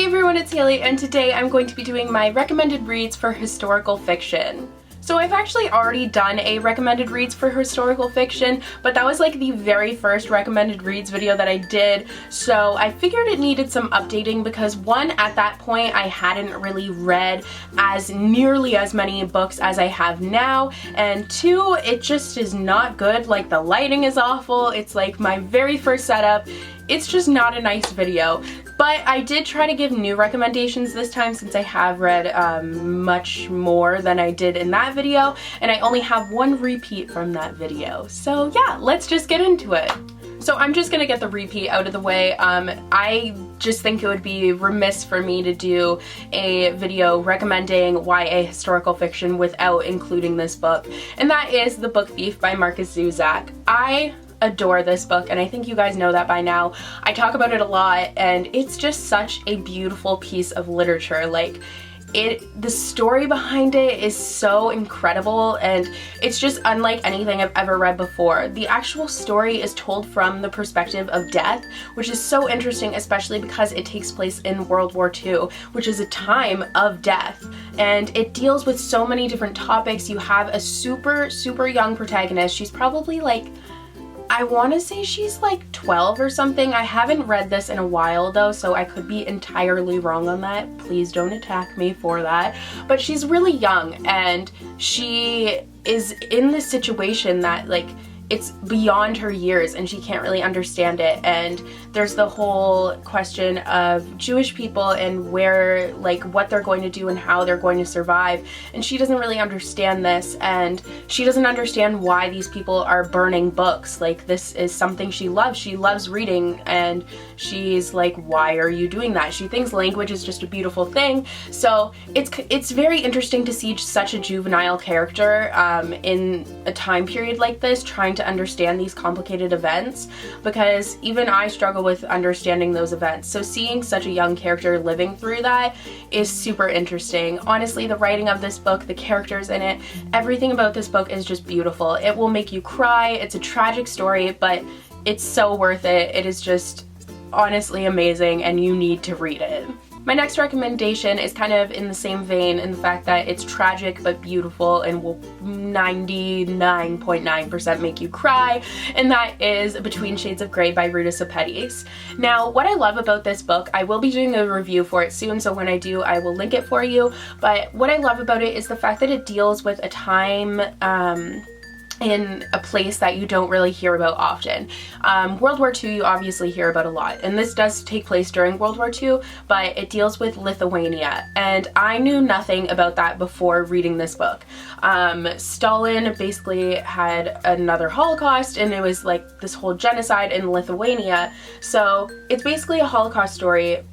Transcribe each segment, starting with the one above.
everyone, it's Haley, and today I'm going to be doing my recommended reads for historical fiction. So I've actually already done a recommended reads for historical fiction, but that was like the very first recommended reads video that I did, so I figured it needed some updating because one, at that point I hadn't really read as nearly as many books as I have now, and two, it just is not good. Like, the lighting is awful, it's like my very first setup. It's just not a nice video. But I did try to give new recommendations this time since I have read much more than I did in that video, and I only have one repeat from that video. So yeah, let's just get into it. So I'm just gonna get the repeat out of the way. I just think it would be remiss for me to do a video recommending YA historical fiction without including this book, and that is The Book Thief by Markus Zusak. I adore this book, and I think you guys know that by now. I talk about it a lot, and it's just such a beautiful piece of literature. Like, the story behind it is so incredible, and it's just unlike anything I've ever read before. The actual story is told from the perspective of death, which is so interesting, especially because it takes place in World War II, which is a time of death, and it deals with so many different topics. You have a super young protagonist. She's probably like, I want to say she's like 12 or something. I haven't read this in a while though, so I could be entirely wrong on that. Please don't attack me for that. But she's really young, and she is in this situation that, like, it's beyond her years and she can't really understand it, and there's the whole question of Jewish people and where, like, what they're going to do and how they're going to survive, and she doesn't really understand this, and she doesn't understand why these people are burning books. Like, this is something she loves reading, and she's like, why are you doing that? She thinks language is just a beautiful thing. So it's very interesting to see such a juvenile character in a time period like this trying to understand these complicated events, because even I struggle with understanding those events. So seeing such a young character living through that is super interesting. Honestly, the writing of this book, the characters in it, everything about this book is just beautiful. It will make you cry. It's a tragic story, but it's so worth it. It is just honestly amazing, and you need to read it. My next recommendation is kind of in the same vein, in the fact that it's tragic but beautiful and will 99.9% make you cry, and that is Between Shades of Grey by Ruta Sepetys. Now, what I love about this book, I will be doing a review for it soon, so when I do, I will link it for you, but what I love about it is the fact that it deals with a time in a place that you don't really hear about often. World War II you obviously hear about a lot, and this does take place during World War II, but it deals with Lithuania, and I knew nothing about that before reading this book. Stalin basically had another Holocaust, and it was like this whole genocide in Lithuania, so it's basically a Holocaust story.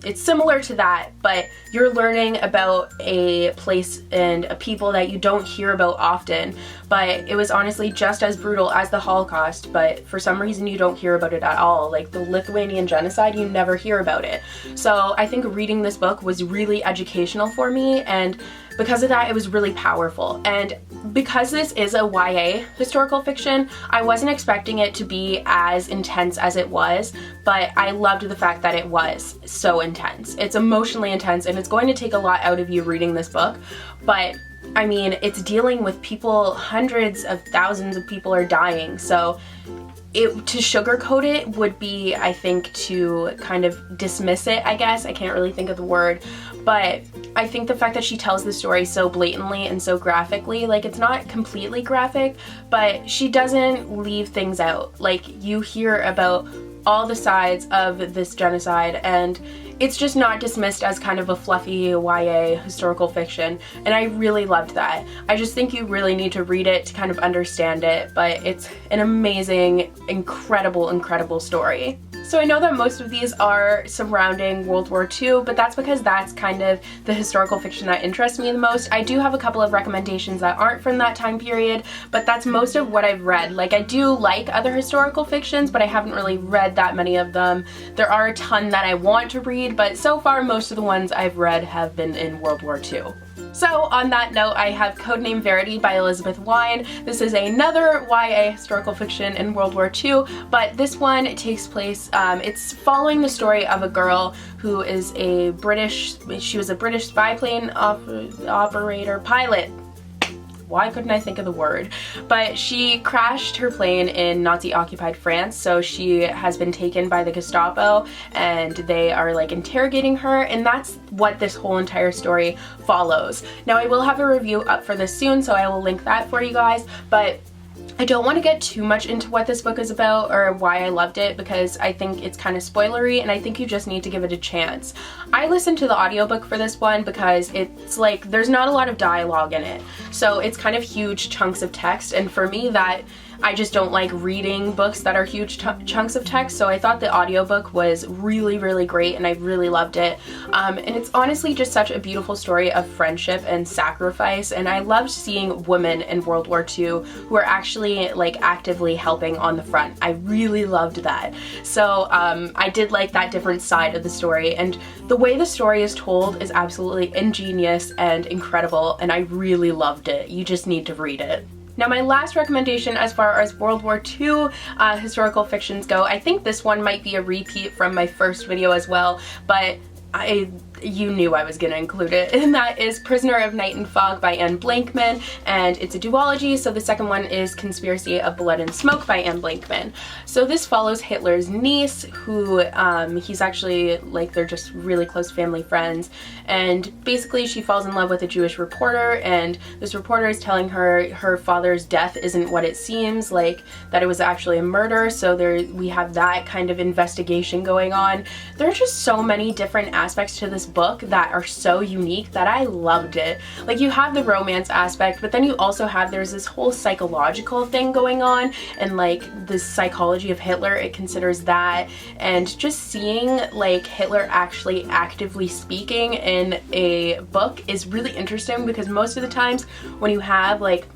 It's similar to that, but you're learning about a place and a people that you don't hear about often, but it was honestly just as brutal as the Holocaust, but for some reason you don't hear about it at all. Like the Lithuanian genocide, you never hear about it. So I think reading this book was really educational for me, and because of that, it was really powerful. And because this is a YA historical fiction, I wasn't expecting it to be as intense as it was, but I loved the fact that it was so intense. It's emotionally intense, and it's going to take a lot out of you reading this book, but I mean, it's dealing with people, hundreds of thousands of people are dying, so to sugarcoat it would be, I think, to kind of dismiss it, I guess. I can't really think of the word, but I think the fact that she tells the story so blatantly and so graphically, like, it's not completely graphic, but she doesn't leave things out. Like, you hear about all the sides of this genocide, and it's just not dismissed as kind of a fluffy YA historical fiction, and I really loved that. I just think you really need to read it to kind of understand it, but it's an amazing, incredible story. So I know that most of these are surrounding World War II, but that's because that's kind of the historical fiction that interests me the most. I do have a couple of recommendations that aren't from that time period, but that's most of what I've read. Like, I do like other historical fictions, but I haven't really read that many of them. There are a ton that I want to read, but so far most of the ones I've read have been in World War II. So on that note, I have Codename Verity by Elizabeth Wine. This is another YA historical fiction in World War II, but this one takes place, it's following the story of a girl who is she was a British spy plane operator, pilot. Why couldn't I think of the word? But she crashed her plane in Nazi-occupied France, so she has been taken by the Gestapo and they are like interrogating her, and that's what this whole entire story follows. Now I will have a review up for this soon, so I will link that for you guys, but I don't want to get too much into what this book is about or why I loved it, because I think it's kind of spoilery and I think you just need to give it a chance. I listened to the audiobook for this one because it's like there's not a lot of dialogue in it, so it's kind of huge chunks of text, and for me that I just don't like reading books that are huge chunks of text, so I thought the audiobook was really, really great and I really loved it. And it's honestly just such a beautiful story of friendship and sacrifice, and I loved seeing women in World War II who are actually like actively helping on the front. I really loved that. So I did like that different side of the story, and the way the story is told is absolutely ingenious and incredible, and I really loved it. You just need to read it. Now my last recommendation as far as World War II historical fictions go, I think this one might be a repeat from my first video as well, but you knew I was gonna include it, and that is Prisoner of Night and Fog by Anne Blankman, and it's a duology, so the second one is Conspiracy of Blood and Smoke by Anne Blankman. So this follows Hitler's niece, who he's actually like, they're just really close family friends, and basically she falls in love with a Jewish reporter, and this reporter is telling her her father's death isn't what it seems, like that it was actually a murder, so we have that kind of investigation going on. There are just so many different aspects to this book that are so unique that I loved it. Like, you have the romance aspect, but then you also have, there's this whole psychological thing going on, and like the psychology of Hitler, it considers that, and just seeing like Hitler actually actively speaking in a book is really interesting, because most of the times when you have like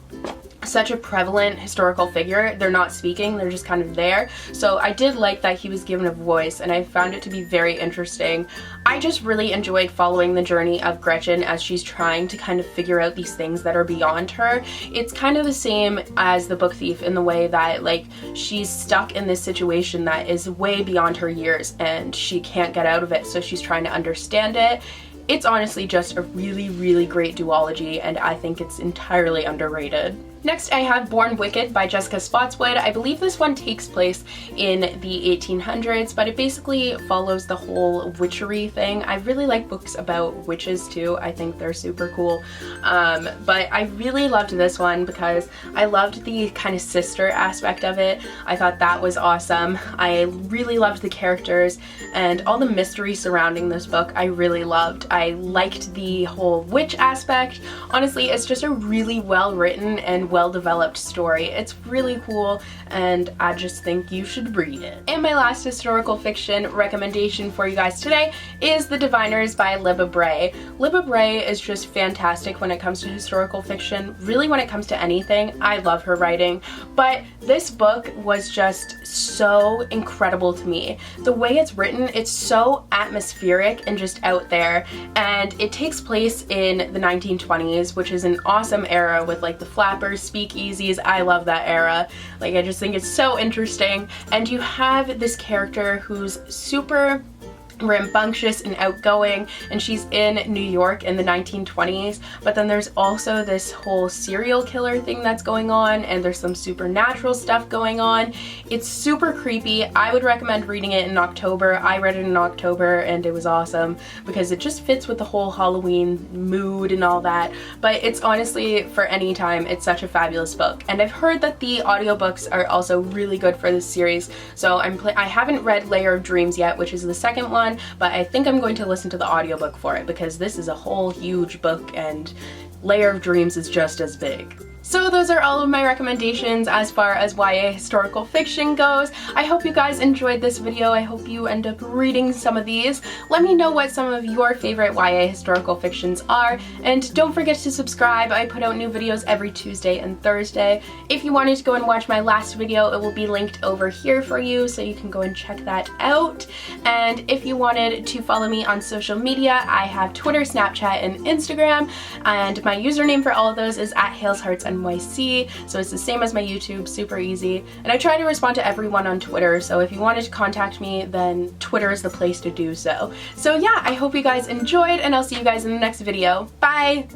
such a prevalent historical figure, they're not speaking, they're just kind of there. So I did like that he was given a voice, and I found it to be very interesting. I just really enjoyed following the journey of Gretchen as she's trying to kind of figure out these things that are beyond her. It's kind of the same as The Book Thief in the way that like she's stuck in this situation that is way beyond her years and she can't get out of it, so she's trying to understand it. It's honestly just a really, really great duology, and I think it's entirely underrated. Next, I have Born Wicked by Jessica Spotswood. I believe this one takes place in the 1800s, but it basically follows the whole witchery thing. I really like books about witches too. I think they're super cool. But I really loved this one because I loved the kind of sister aspect of it. I thought that was awesome. I really loved the characters and all the mystery surrounding this book I really loved. I liked the whole witch aspect. Honestly, it's just a really well written and well-developed story. It's really cool, and I just think you should read it. And my last historical fiction recommendation for you guys today is The Diviners by Libba Bray. Libba Bray is just fantastic when it comes to historical fiction. Really, when it comes to anything, I love her writing, but this book was just so incredible to me. The way it's written, it's so atmospheric and just out there, and it takes place in the 1920s, which is an awesome era with like the flappers, speakeasies. I love that era. Like, I just think it's so interesting, and you have this character who's super rambunctious and outgoing, and she's in New York in the 1920s, but then there's also this whole serial killer thing that's going on, and there's some supernatural stuff going on. It's super creepy. I would recommend reading it in October. I read it in October and it was awesome because it just fits with the whole Halloween mood and all that, but it's honestly, for any time, it's such a fabulous book. And I've heard that the audiobooks are also really good for this series, so I haven't read Layer of Dreams yet, which is the second one, but I think I'm going to listen to the audiobook for it because this is a whole huge book and Layer of Dreams is just as big. So those are all of my recommendations as far as YA historical fiction goes. I hope you guys enjoyed this video. I hope you end up reading some of these. Let me know what some of your favorite YA historical fictions are, and don't forget to subscribe. I put out new videos every Tuesday and Thursday. If you wanted to go and watch my last video, it will be linked over here for you, so you can go and check that out. And if you wanted to follow me on social media, I have Twitter, Snapchat, and Instagram, and my username for all of those is @HalesHeartsNYC, so it's the same as my YouTube, super easy. And I try to respond to everyone on Twitter, so if you wanted to contact me, then Twitter is the place to do so. So yeah, I hope you guys enjoyed, and I'll see you guys in the next video. Bye!